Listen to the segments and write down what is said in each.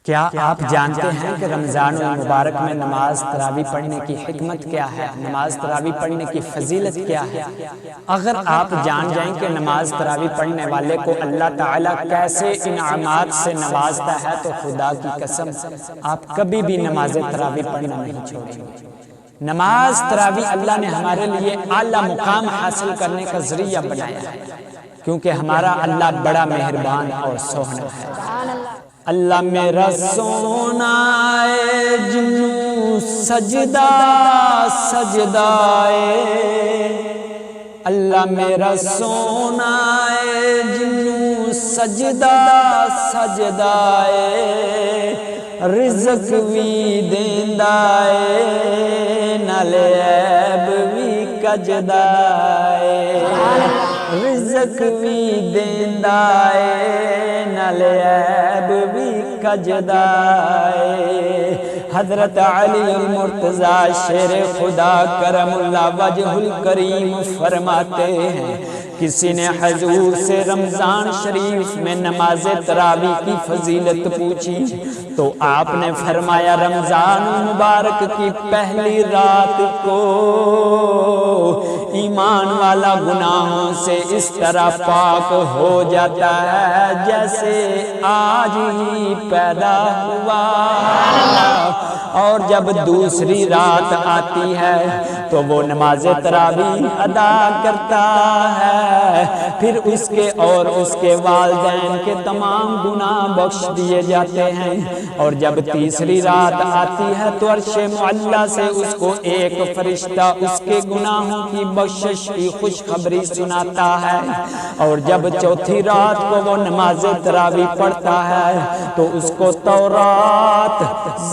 کیا آپ جانتے ہیں کہ رمضان المبارک میں نماز تراویح پڑھنے کی حکمت کیا ہے؟ نماز تراویح پڑھنے کی فضیلت کیا ہے؟ اگر آپ جان جائیں کہ نماز تراویح پڑھنے والے کو اللہ تعالیٰ کیسے انعامات سے نوازتا ہے تو خدا کی قسم آپ کبھی بھی نماز تراویح پڑھنا نہیں چھوڑیں گے۔ نماز تراویح اللہ نے ہمارے لیے اعلیٰ مقام حاصل کرنے کا ذریعہ بنایا ہے، کیونکہ ہمارا اللہ بڑا مہربان اور سوہنا ہے۔ اللہ میرا سونا ہے جنوں سجدہ سجدائے، اللہ میرا سونا ہے جنوں سجدہ سجدائے، رزق بھی دیندا ہے نالے عیب بھی کجدا ہے، رزق بھی دیندا ہے نالے عیب بھی کجدا ہے۔ حضرت علی المرتضیٰ شیر خدا کرم اللہ وجہ الکریم فرماتے ہیں، کسی نے حضور سے رمضان شریف میں نماز تراویح کی فضیلت پوچھی تو آپ نے فرمایا رمضان مبارک کی پہلی رات کو ایمان والا گناہوں سے اس طرح پاک ہو جاتا ہے جیسے آج ہی پیدا ہوا، اور جب دوسری رات آتی ہے تو وہ نماز تراویح ادا کرتا ہے، پھر اس کے اور اس کے والدین کے تمام گناہ بخش دیے جاتے ہیں، اور جب تیسری رات آتی ہے تو عرش معلیٰ سے اس کو ایک فرشتہ اس کے گناہوں کی بخشش کی خوشخبری سناتا ہے، اور جب چوتھی رات کو وہ نماز تراویح پڑھتا ہے تو اس کو تورات،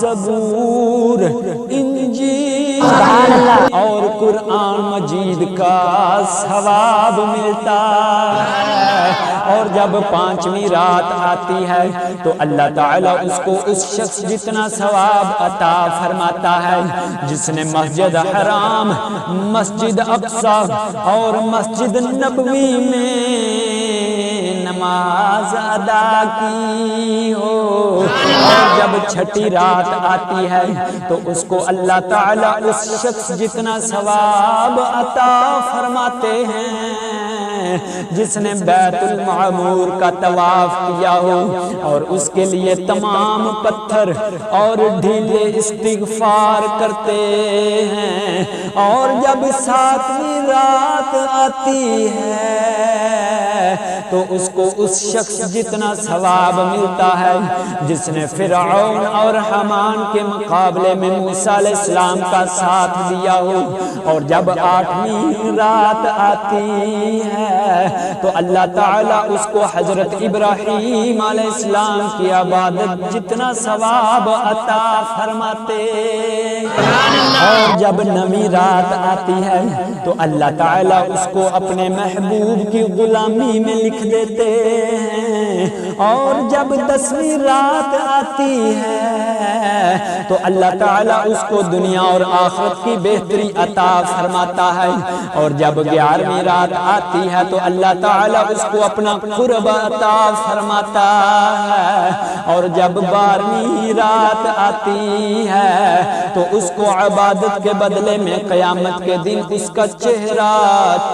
زبور، انجیل اور قرآن مجید کا ثواب ملتا ہے، اور جب پانچویں رات آتی ہے تو اللہ تعالیٰ اس کو اس شخص جتنا ثواب عطا فرماتا ہے جس نے مسجد حرام، مسجد اقصی اور مسجد نبوی میں نماز ادا کی ہو، اور جب چھٹی رات آتی ہے تو اس کو اللہ تعالیٰ اس شخص جتنا ثواب عطا فرماتے ہیں جس نے بیت المعمور کا طواف کیا ہو، اور اس کے لیے تمام پتھر اور ڈھیلے استغفار کرتے ہیں، اور جب ساتویں رات آتی ہے تو اس کو اس شخص جتنا ثواب ملتا ہے جس نے فرعون اور حامان کے مقابلے میں موسیٰ علیہ السلام کا ساتھ دیا ہو، اور جب آٹھویں رات آتی ہے تو اللہ تعالیٰ اس کو حضرت ابراہیم علیہ السلام کی عبادت جتنا ثواب عطا فرماتے، اور جب نویں رات آتی ہے تو اللہ تعالیٰ اس کو اپنے محبوب کی غلامی میں لکھ دیتے ہیں، اور جب 10ویں رات آتی ہے تو اللہ تعالیٰ اس کو دنیا اور آخرت کی بہتری عطا فرماتا ہے، اور جب 11ویں رات آتی ہے تو اللہ تعالیٰ اس کو اپنا قرب عطا فرماتا ہے، اور جب 12ویں رات آتی ہے تو اس کو عبادت کے بدلے میں قیامت کے دن اس کا چہرہ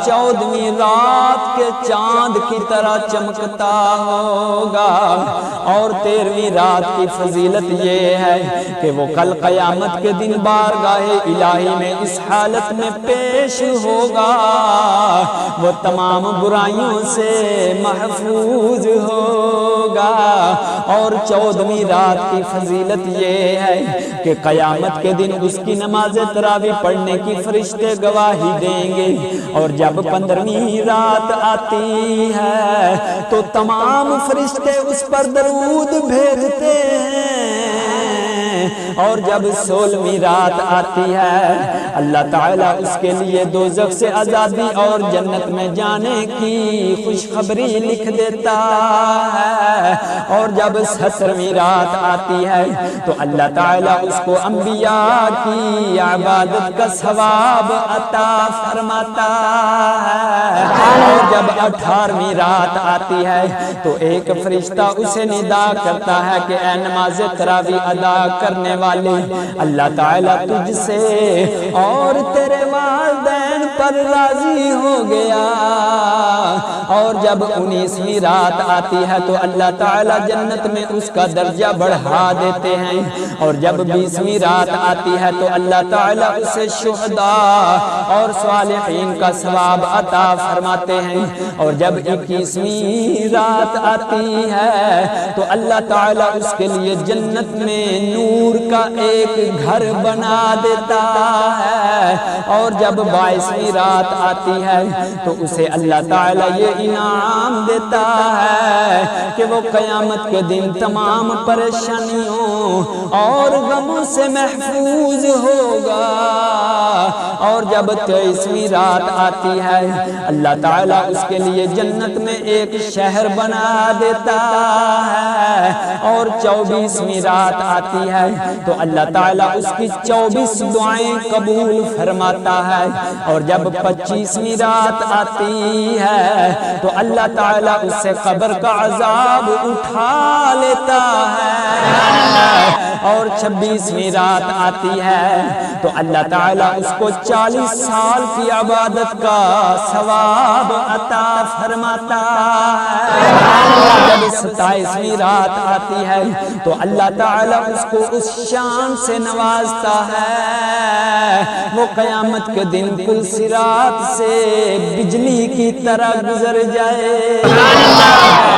14ویں رات کے چاند کی طرح چمکتا ہوگا، اور 13ویں رات کی فضیلت یہ ہے کہ وہ کل قیامت کے دن بارگاہ الہی میں اس حالت میں پیش ہوگا، وہ تمام برائیوں سے محفوظ ہوگا، اور 14ویں رات کی فضیلت یہ ہے کہ قیامت کے دن اس کی نماز تراویح پڑھنے کی فرشتے گواہی دیں گے، اور جب 15ویں رات آتی ہے تو تمام فرشتے اس پر درود بھیجتے ہیں، اور جب 16ویں رات آتی ہے اللہ تعالیٰ اس کے لیے دوزخ سے آزادی اور جنت میں جانے کی خوشخبری لکھ دیتا ہے۔ اور جب 17ویں رات آتی ہے تو اللہ تعالیٰ اس کو انبیاء کی عبادت کا ثواب عطا فرماتا ہے۔ اور جب 18ویں رات آتی ہے تو ایک فرشتہ اسے ندا کرتا ہے کہ اے نماز تراویح ادا کرنے والے، اللہ تعالیٰ تجھ سے اور تیرے والدین پر راضی ہو گیا۔ اور جب 19ویں رات آتی ہے تو اللہ تعالیٰ جنت میں اس کا درجہ بڑھا دیتے ہیں۔ اور جب 20ویں رات آتی ہے تو اللہ تعالیٰ اسے شہداء اور صالحین کا ثواب عطا فرماتے ہیں۔ اور جب 21ویں رات آتی ہے تو اللہ تعالیٰ اس کے لیے جنت میں نور کا ایک گھر بنا دیتا ہے۔ اور جب 22ویں رات آتی ہے تو اسے اللہ تعالیٰ یہ انعام دیتا ہے کہ وہ قیامت کے دن تمام پریشانیوں اور غموں سے محفوظ ہوگا۔ اور جب 23ویں رات آتی ہے اللہ تعالیٰ اس کے لیے جنت میں ایک شہر بنا دیتا ہے۔ اور 24ویں رات آتی ہے تو اللہ تعالیٰ اس کی 24 دعائیں قبول فرماتا ہے۔ اور جب 25ویں رات آتی ہے تو اللہ تعالیٰ اس سے قبر کا عذاب اٹھا لیتا ہے۔ اور 26ویں رات آتی ہے تو اللہ تعالیٰ اس کو 40 سال کی عبادت کا ثواب عطا فرماتا ہے۔ جب 27ویں رات آتی ہے تو اللہ تعالیٰ اس کو اس شان سے نوازتا ہے وہ قیامت کے دن پل صراط سے بجلی کی طرح گزر جائے۔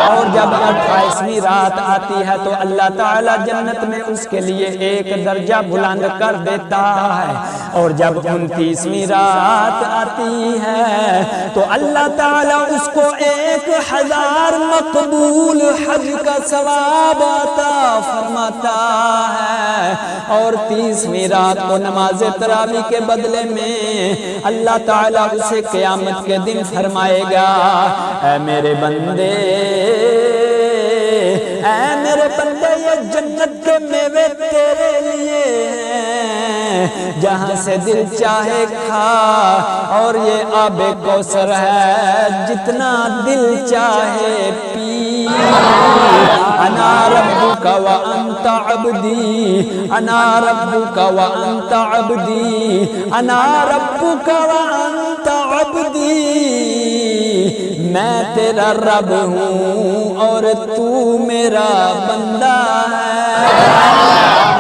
اور جب 28ویں رات آتی ہے تو اللہ تعالیٰ جنت میں اس کے لیے ایک درجہ بلند کر دیتا ہے۔ اور جب 29ویں رات آتی ہے تو اللہ تعالیٰ اس کو 1000 مقبول حج کا ثواب عطا فرماتا ہے۔ اور 30ویں رات کو نماز تراویح کے بدلے میں اللہ تعالیٰ اسے قیامت کے دن فرمائے گا اے میرے بندے، اے میرے بندے، یہ جنت کے میوے تیرے لیے ہیں، جہاں سے دل چاہے کھا، اور یہ آب کوثر ہے جتنا دل چاہے پی۔ انا ربک وانت عبدی، انا ربک وانت عبدی، انا ربک وانت عبدی، میں تیرا رب ہوں اور تو میرا بندہ ہے۔